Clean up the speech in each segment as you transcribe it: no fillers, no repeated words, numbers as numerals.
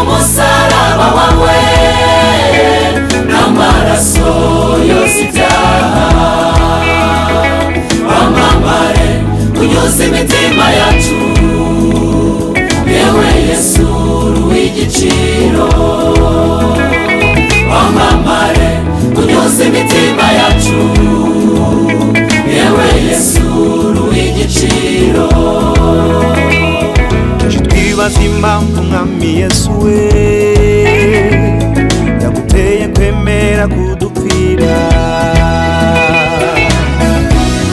umusaraba wawe n'amaraso yoza ibyaha wamamare unyuze imitima yacu yewe Yesu w'igiciro wamamare unyuze imitima yacu yewe Yesu w'igiciro twibaza impamvu mwami Yesu we yaguteye kwemera kudupfira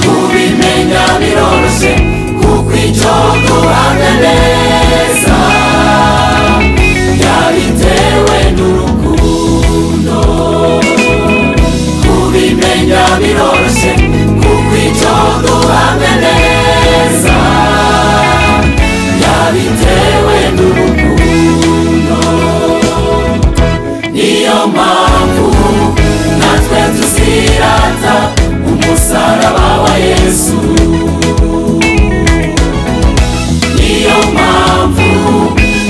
kubimenya biroroshye kuko icyo duhamya neza yabitewe n'urukundo kubimenya biroroshye kuko icyo duhamya neza yabitewe n'urukundo niyo mpamvu natwe tuzirata umusaraba wa Yesu niyo mpamvu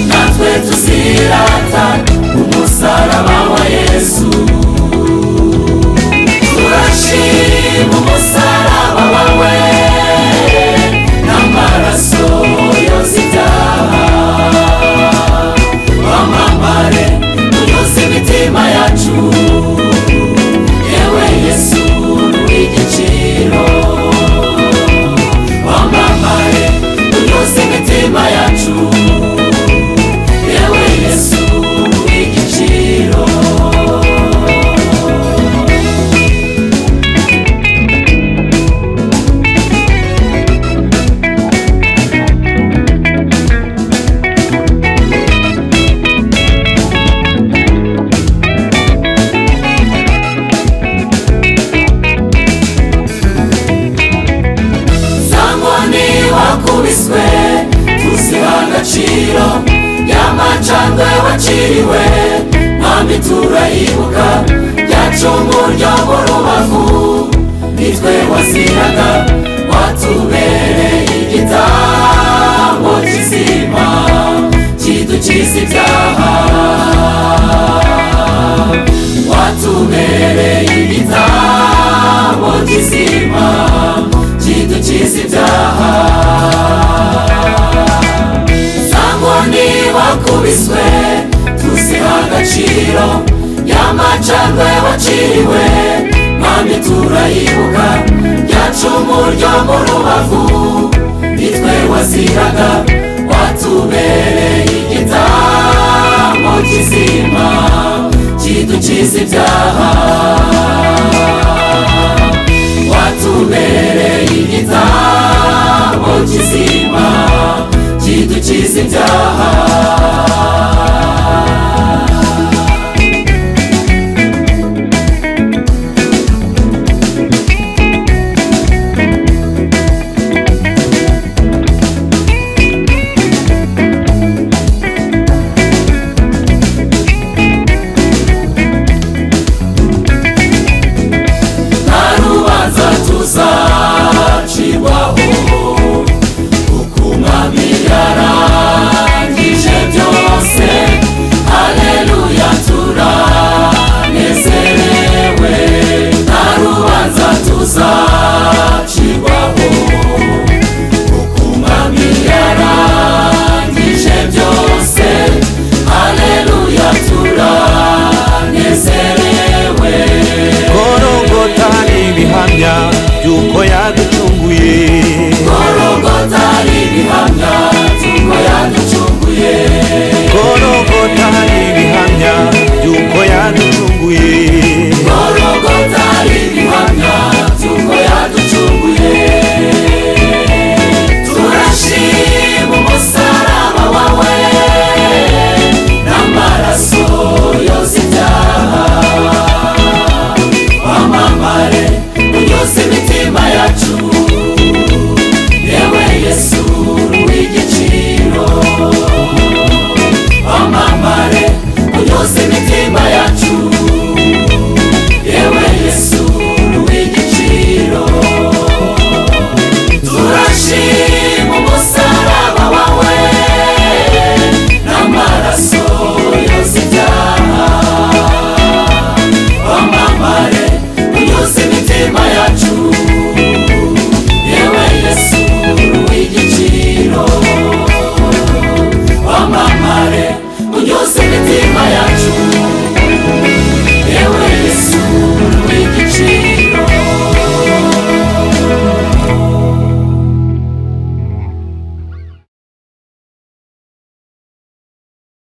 natwe tuzirata umusaraba wa Yesu turashima umusaraba wawe n'amaraso yoza ibyaha wamamare unyuze imitima yacu yewe Yesu w'igiciro wamamare unyuze imitima yacu yewe Yesu w'igiciro tuziha agaciro y'amacandwe waciriwe mwami turayibuka ryacumu ryo mu rubavu nitwe waziraga watubereye igitambo kizima kidukiza ibyaha watubereye igitambo kizima kidukiza ibyaha wakubiswe tuziha agaciro y'amacandwe waciriwe mwami turayibuka ryacumu ryo mu rubavu nitwe waziraga watubereye igitambo kizima kidukiza ibyaha watubereye igitambo kizima kidukiza ibyaha